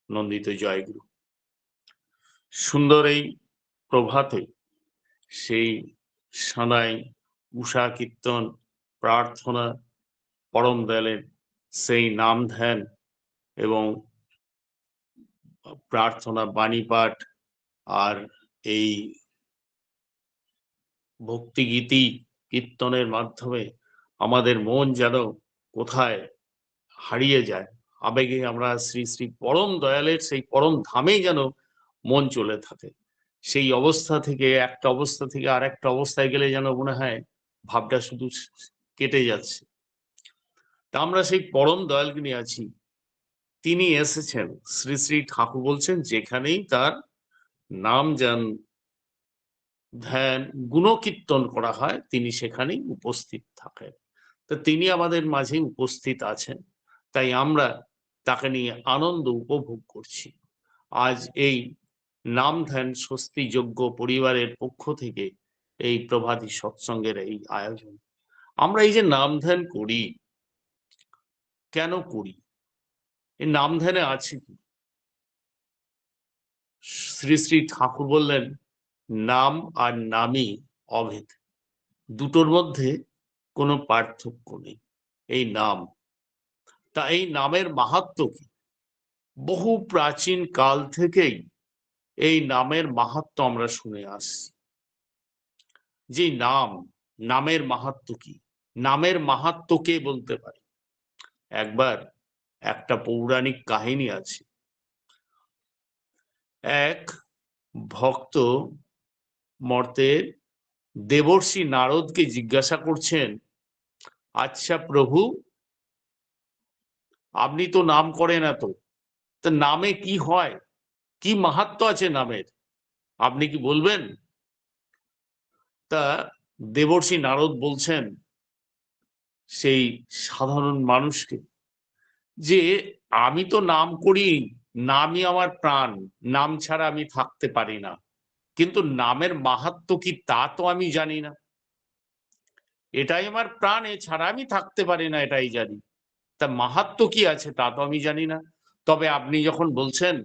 নন্দিত জয়গুরু। সুন্দর এই প্রভাতে সেই সানাই, উষা কীর্তন, প্রার্থনা, পরম দয়ালের সেই নাম ধ্যান এবং প্রার্থনা, বাণী পাঠ আর এই ভক্তিগীতি কীর্তনের মাধ্যমে আমাদের মন যেন কোথায় হারিয়ে যায়, আবেগে আমরা শ্রী শ্রী পরম দয়ালের সেই পরম ধামেই যেন মন চলে থাকে। সেই অবস্থা থেকে একটা অবস্থা থেকে আর একটা অবস্থায় গেলে যেন মনে হয় ভাবটা শুধু কেটে যাচ্ছে। তা আমরা সেই পরম দয়ালকে নিয়ে আছি, তিনি এসেছেন। শ্রী শ্রী ঠাকুর বলছেন যেখানেই তার নাম যান ধ্যান গুণকীর্তন করা হয় তিনি সেখানেই উপস্থিত থাকেন। তো তিনি আমাদের মাঝে উপস্থিত আছেন, তাই আমরা তাকে নিয়ে আনন্দ উপভোগ করছি। আজ এই নাম ধ্যান স্বস্তি যোগ্য পরিবারের পক্ষ থেকে এই প্রভাতী সৎসঙ্গের এই আয়োজন। আমরা এই যে নাম ধ্যান করি, কেন করি? এই নাম ধ্যানে আছে কি? শ্রী শ্রী ঠাকুর বললেন নাম আর নামই অভেদ, দুটোর মধ্যে কোনো পার্থক্য নেই। এই নাম, তা এই নামের মাহাত্ম্য কি? বহু প্রাচীন কাল থেকেই এই নামের মাহাত্ম্য আমরা শুনে আসছি। যে নাম, নামের মাহাত্ম্য কি? নামের মাহাত্ম্য কে বলতে পারে? একবার একটা পৌরাণিক কাহিনী আছে। এক ভক্ত মর্তের দেবর্ষি নারদকে জিজ্ঞাসা করছেন, আচ্ছা প্রভু, আপনি তো নাম করেন এত, তা নামে কি হয়, কি মাহাত্ম্য আছে নামের, আপনি কি বলবেন? তা দেবর্ষি নারদ বলছেন সেই সাধারণ মানুষকে যে আমি তো নাম করি, নামই আমার প্রাণ, নাম ছাড়া আমি থাকতে পারি না, কিন্তু নামের মাহাত্ম্য কি তা তো আমি জানি না। এটাই আমার প্রাণ, এছাড়া আমি থাকতে পারি না এটাই জানি, তা মাহাত্ম্য কি আছে তা তো আমি জানি না। তবে আপনি যখন বলছেন,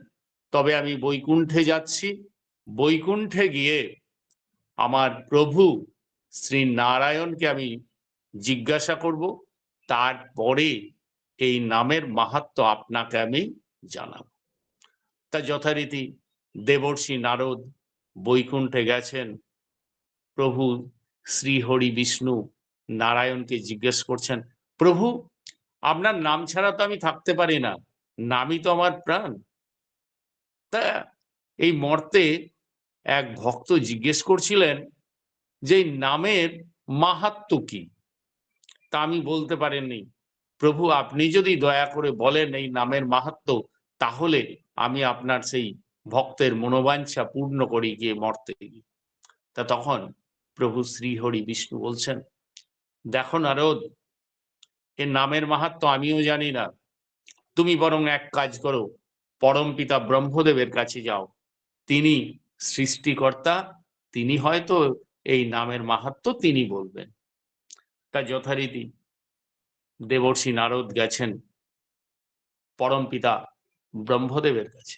তবে আমি বৈকুণ্ঠে যাচ্ছি, বৈকুণ্ঠে গিয়ে আমার প্রভু শ্রী নারায়ণকে আমি জিজ্ঞাসা করব, তারপরে এই নামের মাহাত্ম্য আপনাকে আমি জানাব। তা যথারীতি দেবর্ষি নারদ বৈকুণ্ঠে গেছেন। প্রভু শ্রী হরি বিষ্ণু নারায়ণকে জিজ্ঞেস করছেন, প্রভু আপনার নাম ছাড়া তো আমি থাকতে পারি না, নামই তো আমার প্রাণ। তা এই মর্তে এক ভক্ত জিজ্ঞেস করছিলেন যে নামের মাহাত্ম্য কি, তা আমি বলতে পারেননি। প্রভু আপনি যদি দয়া করে বলেন এই নামের মাহাত্ম্য, তাহলে আমি আপনার সেই ভক্তের মনোবাঞ্ছা পূর্ণ করি গিয়ে মর্তে গিয়ে। তা তখন প্রভু শ্রীহরি বিষ্ণু বলছেন, দেখো নারদ, এর নামের মাহাত্ম্য আমিও জানি না, তুমি বরং এক কাজ করো, পরম পিতা ব্রহ্মদেবের কাছে যাও, তিনি সৃষ্টিকর্তা, তিনি হয়তো এই নামের মাহাত্ম্য তিনি বলবেন। তা যথারীতি দেবর্ষি নারদ গেছেন পরম পিতা ব্রহ্মদেবের কাছে,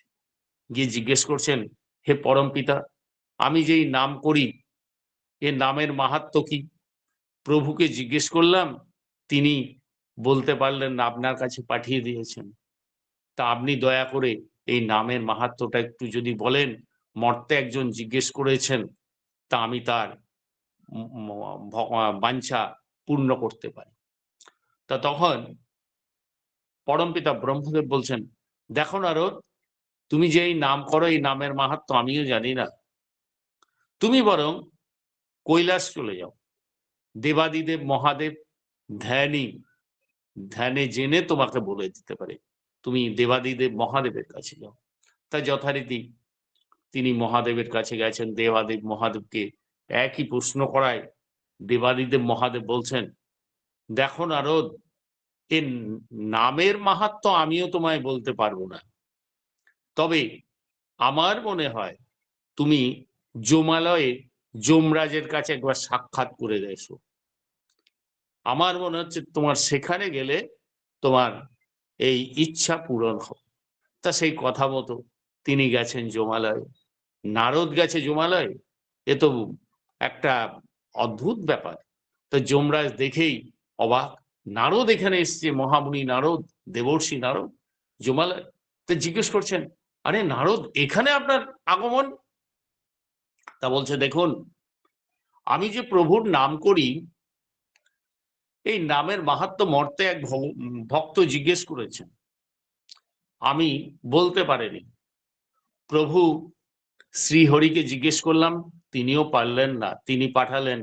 গিয়ে জিজ্ঞেস করছেন, হে পরম পিতা, আমি যেই নাম করি এর নামের মাহাত্ম্য কি? প্রভুকে জিজ্ঞেস করলাম, তিনি বলতে পারলেন না, আপনার কাছে পাঠিয়ে দিয়েছেন। তা আপনি দয়া করে এই নামের মাহাত্ম্যটা একটু যদি বলেন, মর্তে একজন জিজ্ঞেস করেছেন, তা আমি তার বাঞ্ছা পূর্ণ করতে পারি। তা তখন পরমপিতা ব্রহ্মদেব বলছেন, দেখো নারদ, তুমি যে এই নাম করো এই নামের মাহাত্ম্য আমিও জানি না, তুমি বরং কৈলাস চলে যাও, দেবাদিদেব মহাদেব ধ্যানই, ধ্যানে জেনে তোমাকে বলে দিতে পারে, তুমি দেবাদিদেব মহাদেবের কাছে যাও। তা যথারীতি তিনি মহাদেবের কাছে গেছেন, দেবাদেব মহাদেবকে একই প্রশ্ন করায় দেবাদিদেব মহাদেব বলছেন, দেখো নারদ, এর নামের মাহাত্ম্য আমিও তোমায় বলতে পারবো না, তবে আমার মনে হয় তুমি যমালয়ে যমরাজের কাছে একবার সাক্ষাৎ করে এসো, আমার মনে হচ্ছে তোমার সেখানে গেলে তোমার এই ইচ্ছা পূরণ হবে। তা সেই কথা মতো তিনি গেছেন যমালয়, নারদ গেছে যমালয়। এ তো একটা অদ্ভুত ব্যাপার। তো যমরাজ দেখেই অবাক, নারদ এখানে এসছে, মহামুনি নারদ, দেবর্ষি নারদ যমালয়। তো জিজ্ঞেস করছেন, আরে নারদ, এখানে আপনার আগমন? তা বলছে, দেখুন, আমি যে প্রভুর নাম করি, এই নামের মাহাত্ম্য মর্তে এক ভক্ত জিজ্ঞেস করেছেন, আমি বলতে পারিনি। প্রভু শ্রীহরিকে জিজ্ঞেস করলাম, তিনিও পারলেন না। তিনি পাঠালেন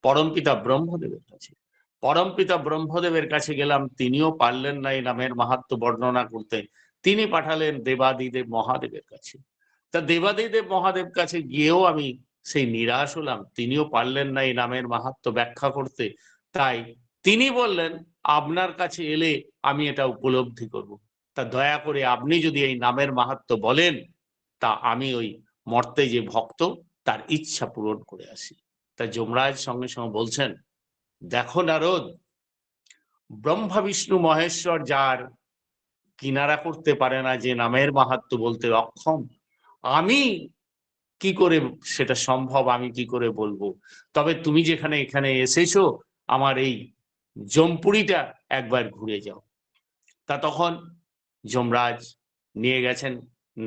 পরমপিতা ব্রহ্মদেবের কাছে। পরমপিতা ব্রহ্মদেবের কাছে গেলাম, তিনিও পারলেন না এই নামের মাহাত্ম্য বর্ণনা করতে। তিনি পাঠালেন দেবাদিদেব মহাদেবের কাছে। তা দেবাদিদেব মহাদেব কাছে গিয়েও আমি সেই নিরাশ হলাম, তিনিও পারলেন না এই নামের মাহাত্ম্য ব্যাখ্যা করতে। তাই তিনি বললেন, আপনার কাছে এলে আমি এটা উপলব্ধি করব। তা দয়া করে আপনি যদি এই নামের মাহাত্ম্য বলেন, তা আমি ওই মর্তে যে ভক্ত তার ইচ্ছা পূরণ করে আসি। তা যমরাজ সঙ্গে সঙ্গে বলছেন, দেখো নারদ, ব্রহ্মা বিষ্ণু মহেশ্বর যার কিনারা করতে পারে না, যে নামের মাহাত্ম্য বলতে অক্ষম, আমি কি করে সেটা সম্ভব, আমি কি করে বলবো? তবে তুমি যেখানে এখানে এসেছো, আমার এই জমপুরিটা একবার ঘুরে যাও। তা তখন যমরাজ নিয়ে গেছেন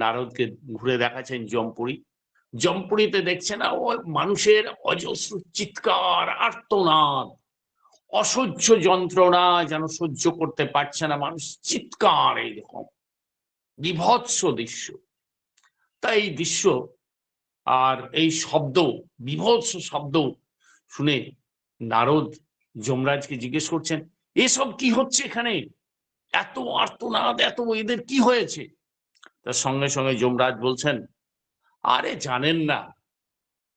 নারদকে, ঘুরে দেখাচ্ছেন জমপুরি। জমপুরিতে দেখছে না, ও মানুষের অজস্র চিৎকার, আর্তনাদ, অসহ্য যন্ত্রণা, যেন সহ্য করতে পারছে না মানুষ, চিৎকার, এইরকম বিভৎস দৃশ্য। তাই এই দৃশ্য আর এই শব্দ, বিভৎস শব্দ শুনে নারদ যমরাজকে জিজ্ঞেস করছেন, এসব কি হচ্ছে এখানে? এত আর্তনাদ, এত, এদের কি হয়েছে? তার সঙ্গে সঙ্গে যমরাজ বলছেন, আরে জানেন না,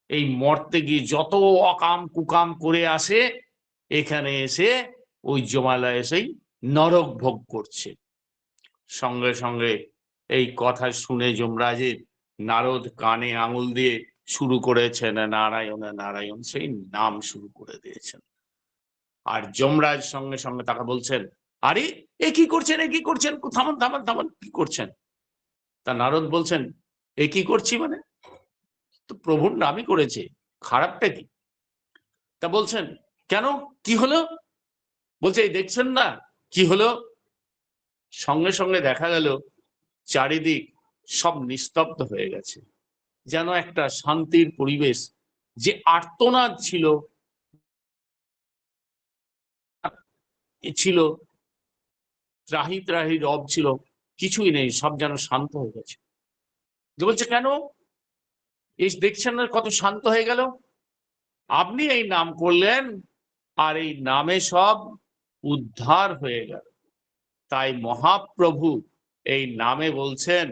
এই মর্তে গিয়ে যত অকাম কুকাম করে আসে, এখানে এসে ওই যমালয় এসেই নরক ভোগ করছে। সঙ্গে সঙ্গে এই কথা শুনে যমরাজের নারদ কানে আঙুল দিয়ে শুরু করেছেন নারায়ণ নারায়ণ, সেই নাম শুরু করে দিয়েছেন। আর যমরাজ সঙ্গে সঙ্গে তাকে বলছেন, আরে এ কি করছেন, এ কি করছেন, থামান থামান থামান, কি করছেন? তা নারদ বলছেন, এ কি করছি মানে, তো প্রভুর নামই করেছে, খারাপটা কি? তা বলছেন, কেন, কি হলো? বলছে, এই দেখছেন না কি হলো? সঙ্গে সঙ্গে দেখা গেল চারিদিক সব নিস্তব্ধ হয়ে গেছে, যেন একটা শান্তির পরিবেশ। যে আর্তনাদ ছিল ছিল, ত্রাহি ত্রাহি রব ছিল, কিছুই নেই, সব যেন শান্ত হয়ে গেছে। বলছে, কেন? এই দেখছেন না কত শান্ত হয়ে গেল? আপনি এই নাম করলেন, আর এই নামে সব উদ্ধার হয়ে গেল। তাই মহাপ্রভু এই নামে বলছেন,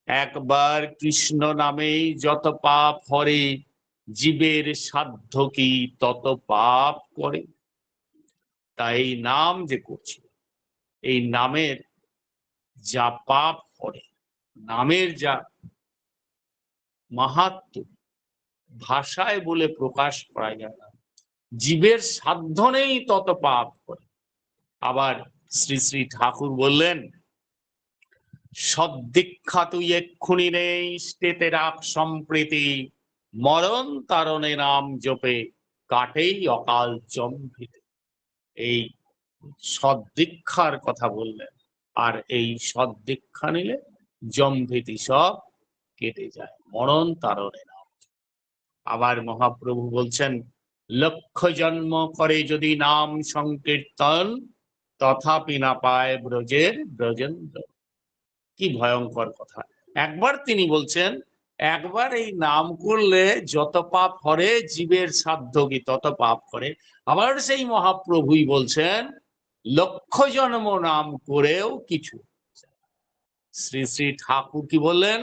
একবার কৃষ্ণ নামেই যত পাপ হরে, জীবের সাধ্য কি তত পাপ করে। তাই এই নাম যে করছি, এই নামের যা পাপ করে, নামের যা মাহাত্ম্য, ভাষায় বলে প্রকাশ করা যায় না। জীবের সাধ্য নেই তত পাপ করে। আবার শ্রী শ্রী ঠাকুর বললেন, সদ্দীক্ষা তুই এক্ষুনি নেই, স্টেতে রাখ সম্প্রীতি, মরণ তারণে নাম জপে কাটেই অকাল জম্ভিতে। এই সদ্দীক্ষার কথা বললেন, আর এই সদ্দীক্ষা নিলে জম্ভিতি সব কেটে যায়, মরণ তারণে নাম। আবার মহাপ্রভু বলছেন, লক্ষ জন্ম করে যদি নাম সংকীর্তন, তথাপি না পায় ব্রজের ব্রজেন্দ্র। কি ভয়ঙ্কর কথা! একবার তিনি বলছেন, একবার এই নাম করলে যত পাপ করে, জীবের সাধ্য কি তত পাপ করে। আবার সেই মহাপ্রভুই বলছেন, লক্ষ জন্ম নাম করেও কিছু। শ্রী শ্রী ঠাকুর কি বললেন?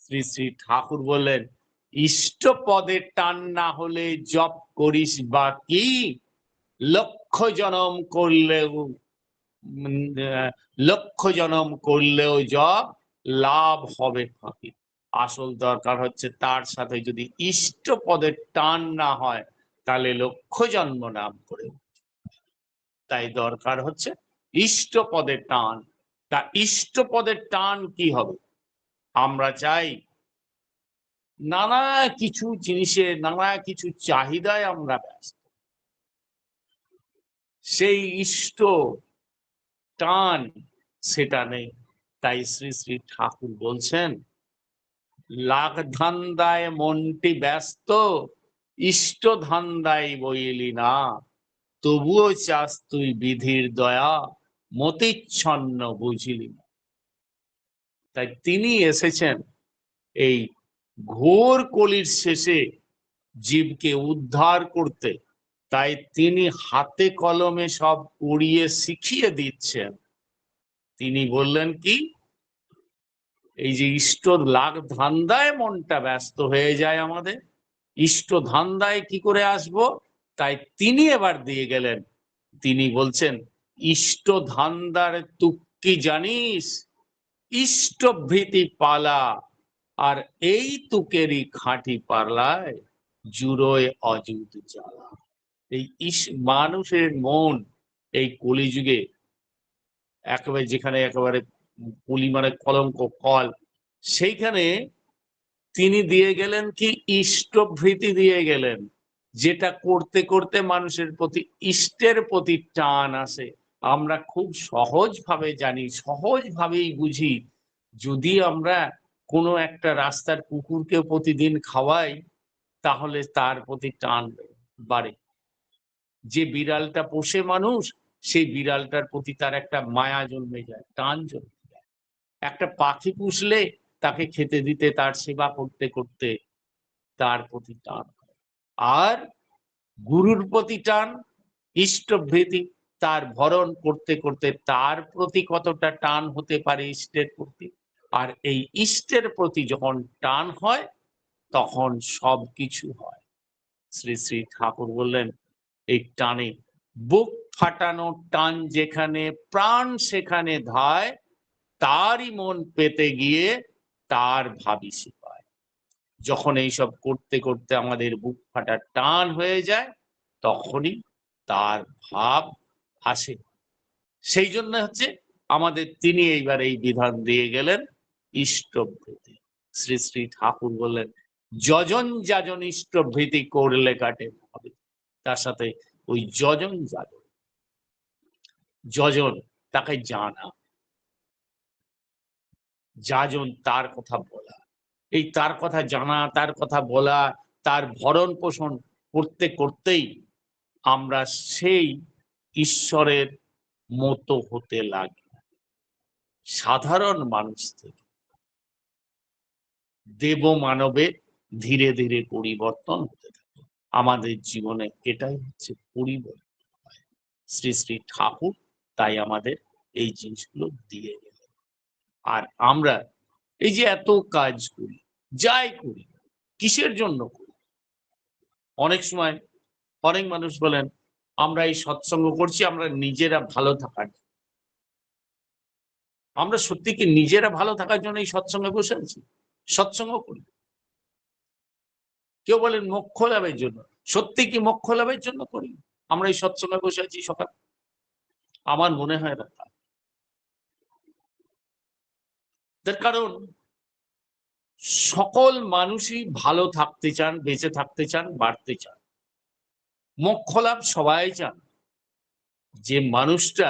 শ্রী শ্রী ঠাকুর বললেন, ইষ্ট পদে টান না হলে জপ করিস বা কি, লক্ষ জনম করলেও লক্ষ জনম করলেও জপ লাভ হবে ফাঁকি। আসল দরকার হচ্ছে, তার সাথে যদি ইষ্ট পদের টান না হয়, তাহলে লক্ষ জন্ম নাম করে। তাই দরকার হচ্ছে ইষ্ট পদের টান। তা ইষ্টপদের টান কি হবে? আমরা চাই নানা কিছু জিনিসে, নানা কিছু চাহিদায় আমরা ব্যস্ত, সেই ইষ্ট টান সেটা নেই। তাই শ্রী শ্রী ঠাকুর বলছেন, লাখ ধান্দায় মনটি ব্যস্ত, ইষ্ট ধান্দায় বইলি না, তবুও চাস তুই বিধির দয়া, মতিচ্ছন্ন বুঝিলি না। তাই তিনি এসেছেন এই ঘোর কলির শেষে জীবকে উদ্ধার করতে। তাই তিনি হাতে কলমে সব পড়িয়ে শিখিয়ে দিচ্ছেন। তিনি বললেন কি, এই যে ইষ্ট লাখ ধান্দায় মনটা ব্যস্ত হয়ে যায় আমাদের, ইষ্ট ধান্দায় কি করে আসব? তাই তিনি এবার দিয়ে গেলেন, তিনি বলছেন ইষ্ট ধান্দার তুই কি জানিস, ইষ্টভৃতি পালা, আর এই তুকেরই খাঁটি পারলায় জুড়োয় অযুত জ্বালা। এই মানুষের মন এই কলিযুগে একেবারে, যেখানে একেবারে কলি মানে কলঙ্ক, কল, সেইখানে তিনি দিয়ে গেলেন কি ইষ্টভৃতি দিয়ে গেলেন, যেটা করতে করতে মানুষের প্রতি ইষ্টের প্রতি টান আসে। আমরা খুব সহজভাবে জানি, সহজভাবেই বুঝি, যদি আমরা কোনো একটা রাস্তার কুকুরকে প্রতিদিন খাওয়াই তাহলে তার প্রতি টান বাড়ে। যে বিড়ালটা পোষে মানুষ, সেই বিড়ালটার প্রতি তার একটা মায়া জন্মে যায়, টান জন্মে যায়। একটা পাখি পুষলে তাকে খেতে দিতে, তার সেবা করতে করতে তার প্রতি টান। আর গুরুর প্রতি টান, ইষ্টভৃতি, তার ভরণ করতে করতে তার প্রতি কতটা টান হতে পারে ইষ্টের প্রতি। আর এই ইষ্টের প্রতি যখন টান হয় তখন সবকিছু হয়। শ্রী শ্রী ঠাকুর বললেন, এই টানে বুক ফাটানো টান যেখানে, প্রাণ সেখানে ধায়, তারই মন পেতে গিয়ে তার ভাবিসি পায়। যখন এইসব করতে করতে আমাদের বুক ফাটা টান হয়ে যায় তখনই তার ভাব আসে। সেই জন্য হচ্ছে আমাদের তিনি এইবার এই বিধান দিয়ে গেলেন ইষ্টভৃতি। শ্রী শ্রী ঠাকুর বললেন, যজন যাজন ইষ্টভৃতি করলে কাটে হবে। তার সাথে ওই যজন যাজন, যজন তাকে জানা, যাজন তার কথা বলা, এই তার কথা জানা, তার কথা বলা, তার ভরণ পোষণ করতে করতেই আমরা সেই ঈশ্বরের মতো হতে লাগি। সাধারণ মানুষ থেকে দেব মানবে ধীরে ধীরে পরিবর্তন হতে থাকে। আমাদের জীবনে এটাই হচ্ছে পরিবর্তন। শ্রী শ্রী ঠাকুর তাই আমাদের এই জিনিসগুলো দিয়ে গেলেন। আর আমরা এই যে এত কাজ করি, যাই করি, কিসের জন্য করি? অনেক সময় অনেক মানুষ বলেন, আমরা এই সৎসঙ্গ করছি আমরা নিজেরা ভালো থাকার। আমরা সত্যি কি নিজেরা ভালো থাকার জন্য এই সৎসঙ্গে বসে আছি? সৎসঙ্গ করি। কেউ বলেন মোক্ষ লাভের জন্য। সত্যি কি মোক্ষ লাভের জন্য করি আমরা এই সৎসঙ্গে বসে আছি সকাল? আমার মনে হয় না। তার কারণ সকল মানুষই ভালো থাকতে চান, বেঁচে থাকতে চান, বাড়তে চান, মোক্ষ লাভ সবাই চান। যে মানুষটা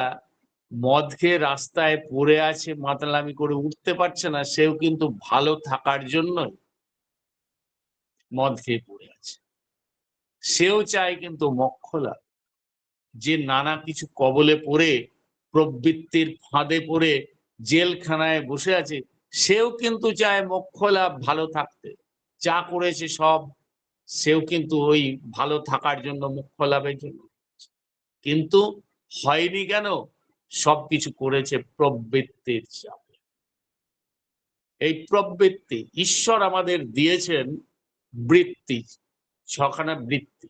মদ খেয়ে রাস্তায় পড়ে আছে, মাতালামি করে উঠতে পারছে না, সেও কিন্তু ভালো থাকার জন্যই মদ খেয়ে পড়ে আছে। সেও চায় কিন্তু মোক্ষ লাভ। যে নানা কিছু কবলে পড়ে, প্রবৃত্তির ফাঁদে পড়ে জেলখানায় বসে আছে, সেও কিন্তু চায় মোক্ষ লাভ, ভালো থাকতে। যা করেছে সব সেও কিন্তু ওই ভালো থাকার জন্য, মোক্ষ লাভের জন্য। কিন্তু হয়নি কেন? সবকিছু করেছে প্রবৃত্তির চাপে। এই প্রবৃত্তি, ঈশ্বর আমাদের দিয়েছেন বৃত্তি, ছখানা বৃত্তি।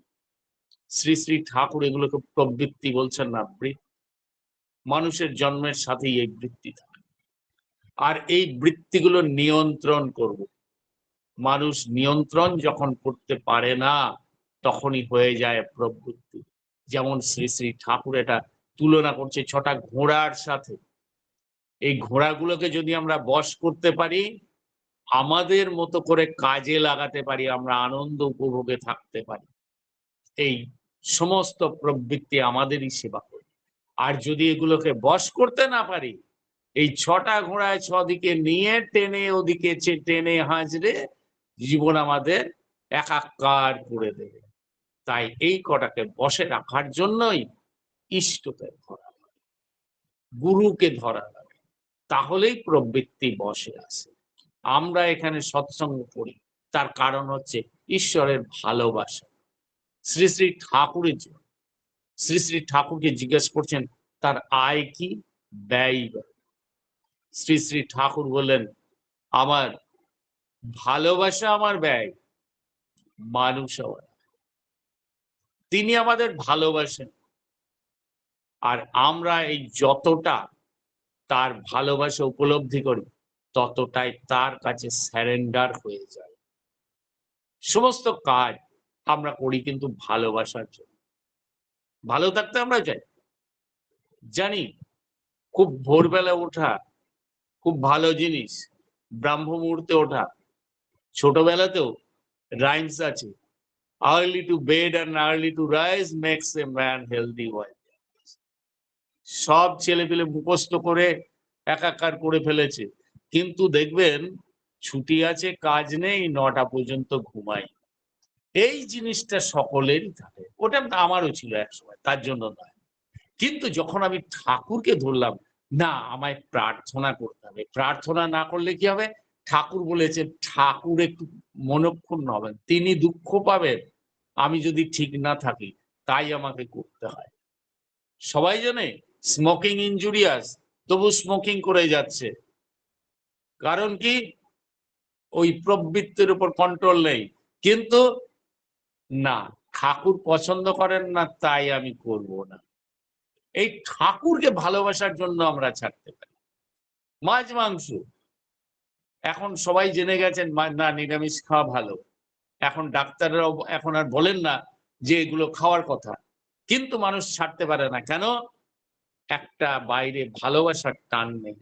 শ্রী শ্রী ঠাকুর এগুলোকে প্রবৃত্তি বলছেন না, বৃত্তি। মানুষের জন্মের সাথেই এই বৃত্তি থাকে। আর এই বৃত্তিগুলো নিয়ন্ত্রণ করব। মানুষ নিয়ন্ত্রণ যখন করতে পারে না তখনই হয়ে যায় প্রবৃত্তি। যেমন শ্রী শ্রী ঠাকুর এটা তুলনা করছে 6টা ঘোড়ার সাথে। এই ঘোড়াগুলোকে যদি আমরা বশ করতে পারি, আমাদের মতো করে কাজে লাগাতে পারি, আমরা আনন্দ উপভোগে থাকতে পারি, এই সমস্ত প্রবৃত্তি আমাদেরই সেবা করে। আর যদি এগুলোকে বশ করতে না পারি, এই 6টা ঘোড়ায় 6 দিকে নিয়ে টেনে ওদিকে টেনে হাঁচড়ে জীবন আমাদের একাকার করে দেবে। তাই এই কটাকে বসে রাখার জন্যই ইষ্টকে ধরা লাগে, গুরুকে ধরা লাগে, তাহলেই প্রবৃত্তি বসে আসে। আমরা এখানে সৎসঙ্গ করি, তার কারণ হচ্ছে ঈশ্বরের ভালোবাসা। শ্রী শ্রী ঠাকুরের জন্য শ্রী শ্রী ঠাকুরকে জিজ্ঞেস করছেন তার আয় কি, ব্যয়। শ্রী শ্রী ঠাকুর বললেন, আমার ভালোবাসা আমার ব্যয়, মানুষ আমার। তিনি আমাদের ভালোবাসেন, আর আমরা এই যতটা তার ভালোবাসা উপলব্ধি করি, ততটাই তার কাছে স্যারেন্ডার হয়ে যায়। সমস্ত কাজ আমরা করি কিন্তু ভালোবাসার জন্য, ভালো থাকতে আমরা চাই। জানি খুব ভোরবেলা ওঠা খুব ভালো জিনিস, ব্রাহ্ম মুহূর্তে ওঠা। ছোটবেলাতেও রাইমস আছে, early to bed and early to rise makes a man healthy wife. সব ছেলে পেলে মুখস্থ করে একাকার করে ফেলেছে, কিন্তু দেখবেন ছুটি আছে, কাজ নেই, 9টা পর্যন্ত ঘুমাই। এই জিনিসটা সকলেরই থাকে, ওটা আমারও ছিল এক সময়, তার জন্য নয়। কিন্তু যখন আমি ঠাকুরকে ধরলাম, না আমায় প্রার্থনা করতে হবে, প্রার্থনা না করলে কি হবে, ঠাকুর বলেছেন ঠাকুর একটু মনক্ষুণ্ণ হবেন, তিনি দুঃখ পাবেন আমি যদি ঠিক না থাকি, তাই আমাকে করতে হয়। সবাই জানে স্মোকিং ইনজুরিয়াস, তবু স্মোকিং করে যাচ্ছে, কারণ কি, ওই প্রবৃত্তির উপর কন্ট্রোল নেই। কিন্তু না, ঠাকুর পছন্দ করেন না, তাই আমি করব না। এই ঠাকুরকে ভালোবাসার জন্য আমরা ছাড়তে পারি। মাছ মাংস এখন সবাই জেনে গেছেন না, নিরামিষ খাওয়া ভালো। এখন ডাক্তাররাও এখন আর বলেন না যে এগুলো খাওয়ার কথা, কিন্তু মানুষ ছাড়তে পারে না কেন, একটা বাইরে ভালোবাসার টান নেই।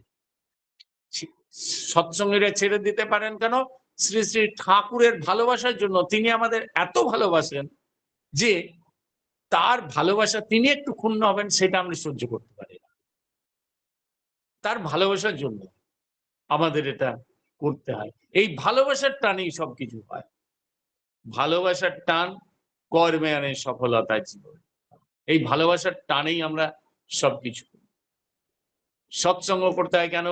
সৎসঙ্গীরা ছেড়ে দিতে পারেন কেন, শ্রী শ্রী ঠাকুরের ভালোবাসার জন্য। তিনি আমাদের এত ভালোবাসেন যে তার ভালোবাসা, তিনি একটু ক্ষুণ্ণ হবেন সেটা আমরা সহ্য করতে পারি না। তার ভালোবাসার জন্য আমাদের এটা করতে হয়। এই ভালোবাসার টানেই সবকিছু হয়। ভালোবাসার টান কর্মে আনে সফলতা জীবন। এই ভালোবাসার টানেই আমরা সবকিছু। সৎসঙ্গ করতে হয় কেন,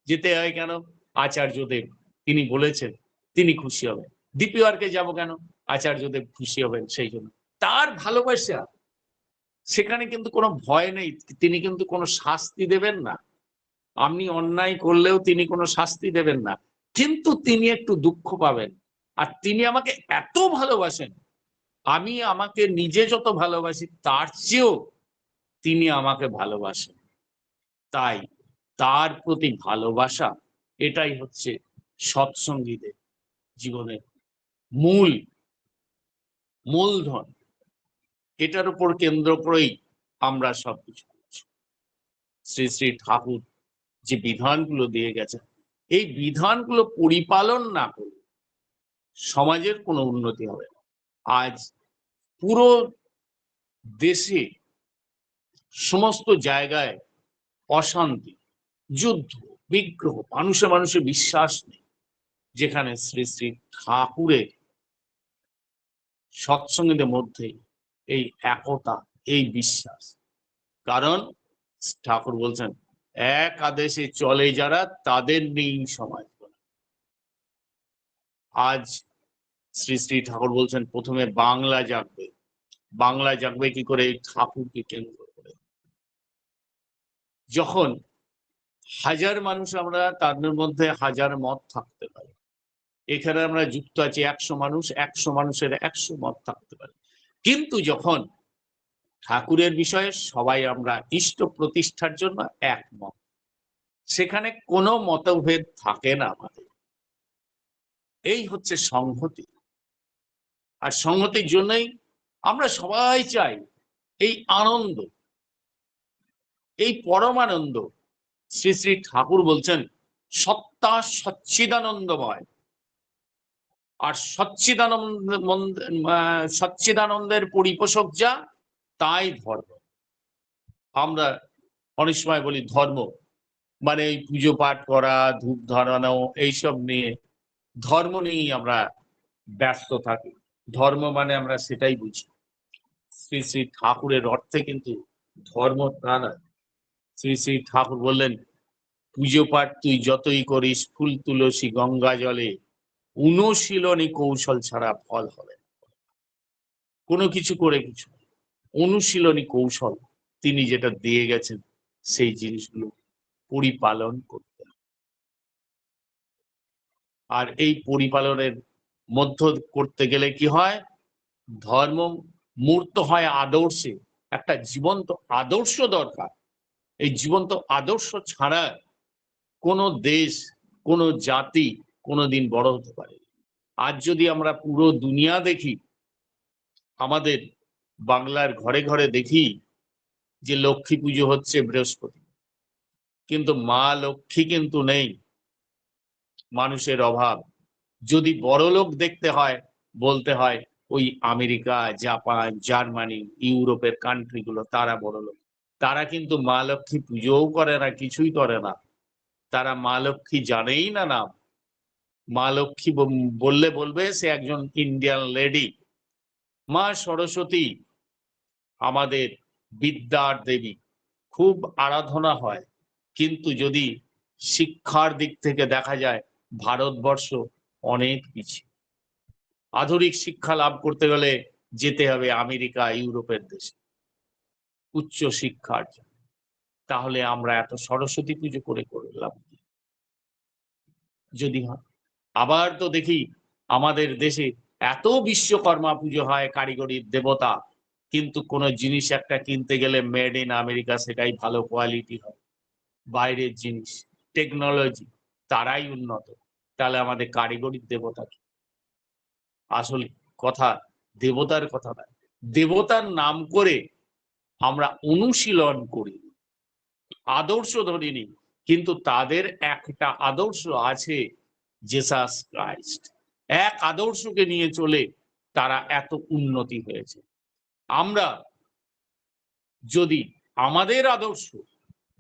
যেতে হয় কেন, আচার্যদেব তিনি বলেছেন, তিনি খুশি হবেন। দ্বিতীয়বারকে যাব কেন, আচার্যদেব খুশি হবেন, সেই জন্য তার ভালোবাসা। সেখানে কিন্তু কোনো ভয় নেই, তিনি কিন্তু কোনো শাস্তি দেবেন না। আপনি অন্যায় করলেও তিনি কোনো শাস্তি দেবেন না, কিন্তু তিনি একটু দুঃখ পাবেন। আর তিনি আমাকে এত ভালোবাসেন, আমি আমাকে নিজে যত ভালোবাসি তার চেয়েও তিনি আমাকে ভালোবাসেন। তাই তার প্রতি ভালোবাসা, এটাই হচ্ছে সৎসঙ্গীদের জীবনের মূলধন। এটার উপর কেন্দ্র করেই আমরা সবকিছু করছি। শ্রী শ্রী ঠাকুর যে বিধানগুলো দিয়ে গেছেন, এই বিধানগুলো পরিপালন না করলে সমাজের কোনো উন্নতি হবে না। আজ পুরো দেশে সমস্ত জায়গায় অশান্তি, যুদ্ধ, বিগ্রহ, মানুষে মানুষে বিশ্বাস নেই। যেখানে শ্রী শ্রী ঠাকুরের সৎসঙ্গীদের মধ্যে এই একতা, এই বিশ্বাস। কারণ ঠাকুর বলছেন, এক আদেশে চলে যারা, তাদের নেই সমাজ। আজ শ্রী শ্রী ঠাকুর বলছেন প্রথমে বাংলা জাগবে। বাংলা জাগবে কি করে, ঠাকুরকে কেন্দ্র করে। যখন হাজার মানুষ, আমরা তাদের মধ্যে হাজার মত থাকতে পারে, এখানে আমরা যুক্ত আছি 100 মানুষ, 100 মানুষের 100 মত থাকতে পারে, কিন্তু যখন ঠাকুরের বিষয়ে সবাই আমরা ইষ্ট প্রতিষ্ঠার জন্য একমত, সেখানে কোনো মতভেদ থাকে না আমাদের। এই হচ্ছে সংহতি। আর সংহতির জন্যই আমরা সবাই চাই এই আনন্দ, এই পরমানন্দ শ্রী শ্রী ঠাকুর বলছেন সত্তা সচ্চিদানন্দময়, আর সচ্চিদানন্দের পরিপোষক যা, তাই ধর্ম। আমরা অনেক সময় বলি ধর্ম মানে এই পুজো পাঠ করা, ধূপ ধরানো, এইসব নিয়ে, ধর্ম নিয়েই আমরা ব্যস্ত থাকি। ধর্ম মানে আমরা সেটাই বুঝি। শ্রী শ্রী ঠাকুরের অর্থে কিন্তু ধর্ম তা না। শ্রী শ্রী ঠাকুর বললেন পুজো পাঠ তুই যতই করিস ফুল তুলসী গঙ্গা জলে, অনুশীলনী কৌশল ছাড়া ফল হবে না। কোনো কিছু করে কিছু অনুশীলনী কৌশল তিনি যেটা দিয়ে গেছেন সেই জিনিসগুলো পরিপালন করতে, আর এই পরিপালনের মধ্য করতে গেলে কি হয়, ধর্ম মূর্ত হয় আদর্শে। একটা জীবন্ত আদর্শ দরকার। এই জীবন্ত আদর্শ ছাড়া কোনো দেশ, কোনো জাতি কোনোদিন বড় হতে পারে। আজ যদি আমরা পুরো দুনিয়া দেখি, আমাদের বাংলার ঘরে ঘরে দেখি যে লক্ষ্মী পুজো হচ্ছে বৃহস্পতি, কিন্তু মা লক্ষ্মী কিন্তু নেই, মানুষের অভাব। যদি বড় লোক দেখতে হয়, বলতে হয় ওই আমেরিকা, জাপান, জার্মানি, ইউরোপের কান্ট্রিগুলো, তারা বড় লোক। তারা কিন্তু মা লক্ষ্মী পুজোও করে না, কিছুই করে না। তারা মা লক্ষ্মী জানেই না নাম। মা লক্ষ্মী বললে বলবে সে একজন ইন্ডিয়ান লেডি। মা সরস্বতী আমাদের বিদ্যার দেবী, খুব আরাধনা হয়। কিন্তু যদি শিক্ষার দিক থেকে দেখা যায় ভারতবর্ষ অনেক পিছিয়ে। আধুনিক শিক্ষা লাভ করতে গেলে যেতে হবে আমেরিকা, ইউরোপের দেশে উচ্চ শিক্ষার জন্য। তাহলে আমরা এত সরস্বতী পুজো করে করলাম যদি হয়। আবার তো দেখি আমাদের দেশে এত বিশ্বকর্মা পুজো হয়, কারিগরির দেবতা, কিন্তু কোন জিনিস একটা কিনতে গেলে মেড ইন আমেরিকা, সেটাই ভালো কোয়ালিটি হয়। বাইরের জিনিস, টেকনোলজি, তারাই উন্নত। তাহলে আমাদের কারিগরির দেবতা কি? আসল কথা দেবতার কথা না, দেবতার নাম করে আমরা অনুশীলন করি, আদর্শ ধরিনি। কিন্তু তাদের একটা আদর্শ আছে, জেসাস ক্রাইস্ট। এক আদর্শকে নিয়ে চলে তারা এত উন্নতি হয়েছে। আমরা যদি আমাদের আদর্শ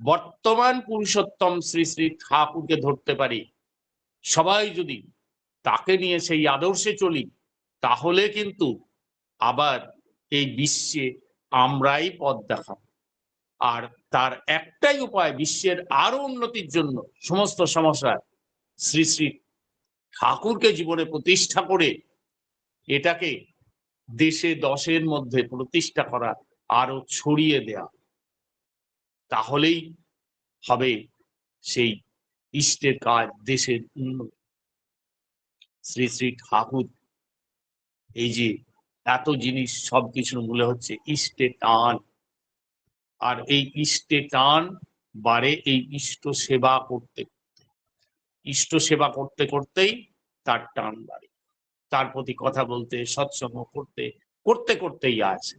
বর্তমান পুরুষোত্তম শ্রী শ্রী ঠাকুরকে ধরতে পারি, সবাই যদি তাকে নিয়ে সেই আদর্শে চলি, তাহলে কিন্তু আবার এই বিশ্বে আমরাই পথ দেখাবো। আর তার একটাই উপায়, বিশ্বের আরো উন্নতির জন্য সমস্ত সমস্যা শ্রী শ্রী ঠাকুরকে জীবনে প্রতিষ্ঠা করে এটাকে দেশে দশের মধ্যে প্রতিষ্ঠা করা, আরো ছড়িয়ে দেয়া, তাহলেই হবে সেই ইষ্টের কাজ, দেশের উন্নতি। শ্রী শ্রী ঠাকুর এই যে এত জিনিস, সবকিছুর মূলে হচ্ছে ইষ্টে টান। আর এই ইষ্টে টান বাড়ে এই ইষ্ট সেবা করতে, ইষ্ট সেবা করতে করতেই তার টান বাড়ে, তার প্রতি কথা বলতে, সৎসঙ্গ করতে করতে করতেই আছে।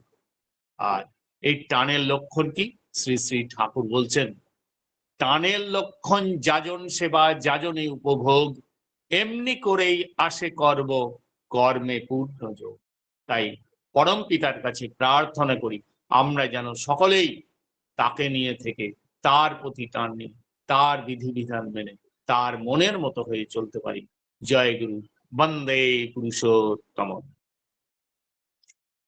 আর এই টানের লক্ষণ কি? শ্রী শ্রী ঠাকুর বলছেন টানের লক্ষণ যাজন সেবা, যাজনে উপভোগ, এমনি করেই আসে কর্ম, কর্মে পূর্ণ যোগ। তাই পরম পিতার কাছে প্রার্থনা করি আমরা যেন সকলেই তাকে নিয়ে থেকে, তার প্রতি টান নিয়ে, তার বিধিবিধান মেনে, তার মনের মতো হয়ে চলতে পারি। জয় গুরু, বন্দে পুরুষোত্তম।